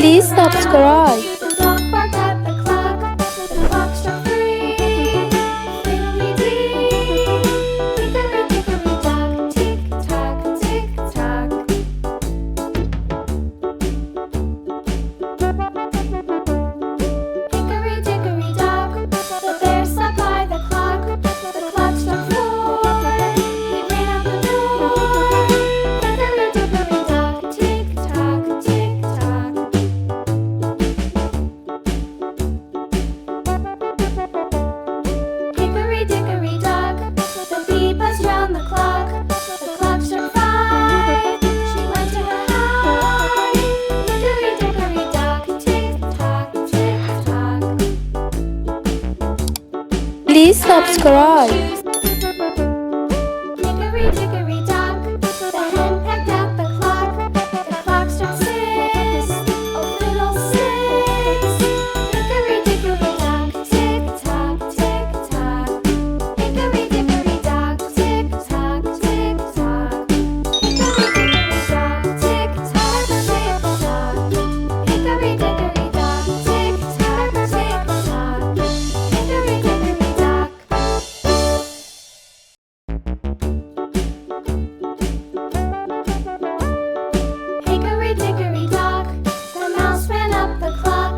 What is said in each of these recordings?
Please subscribe. The dog barked at the clock. The clock struck 3. Fiddly-dee. Hickory-dickory-dock. Tick-tock, tick-tock. Hickory-dickory-dock. The bear sat by the clock. The clock struck 4. He ran out the door. Hickory-dickory-dock. Tick-tock, tick-tock. Hickory-dickory-dock. The bee buzzed round the clock. The clock struck 5. She went to her hive. Hickory-dickory-dock. Tick-tock, tick-tock. Please subscribe. Hickory-dickory-dock. The hen pecked at the clock. The clock struck 6. Oh, fiddle-sticks. Hickory-dickory-dock. Tick-tock, tick-tock. Hickory-dickory-dock. Tick-tock, tick-tock. Hickory-dickory-dock. Tick-tock, tick-tock. Hickory-dickory-dock. Tick-tock, tick-tock. Hickory-dickory-dock. Hickory-dickory-dock. The mouse ran up the clock.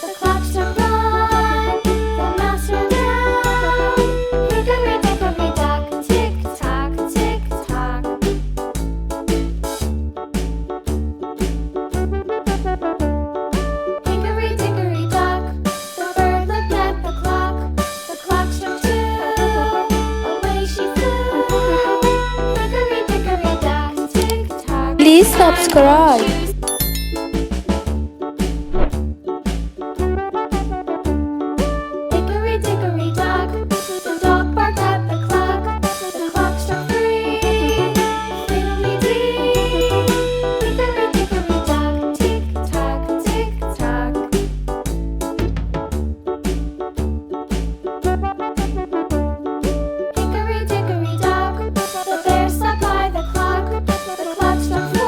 The clock struck 1. The mouse ran down. Hickory-dickory-dock. Tick-tock, tick-tock. Hickory-dickory-dock. The bird looked at the clock. The clock struck 2. Away she flew. Hickory-dickory-dock. Tick-tock. Please subscribe. Hickory-dickory-dock. The dog barked at the clock. The clock struck 3. Fiddly-dee. Hickory-dickory-dock. Tick-tock, tick-tock. Hickory-dickory-dock. The bear sat by the clock. The clock struck 4.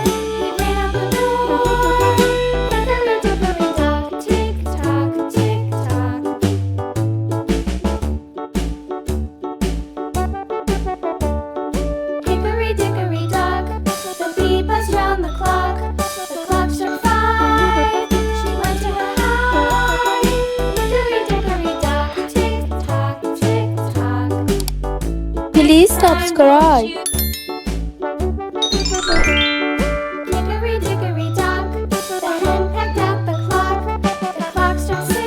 He ran out the door. Hickory-dickory-dock. Tick-tock, tick-tock. Hickory-dickory-dock. The bee buzzed round the clock. The clock struck 5. She went to her hive. Hickory-dickory-dock. Tick-tock, tick-tock. Please subscribe. Hickory-dickory-dock. The hen pecked at the clock. The clock struck 6.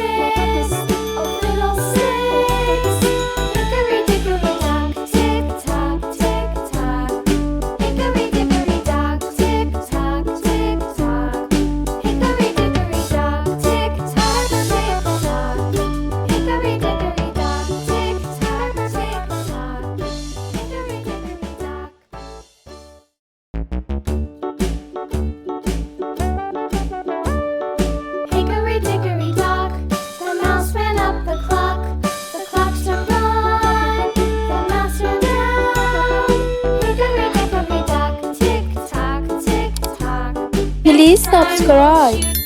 Oh, fiddle-sticks. Hickory-dickory-dock. Tick-tock, tick-tock. Hickory-dickory-dock. Tick-tock, tick-tock. Hickory-dickory-dock. Tick-tock, tick-tock. Hickory-dickory-dock. Tick-tock, tick-tock. Hickory-dickory-dock. Hickory-dickory-dock. The mouse ran up the clock. The clock struck 1. The mouse ran down. Hickory-dickory-dock. Tick-tock, tick-tock. Please subscribe.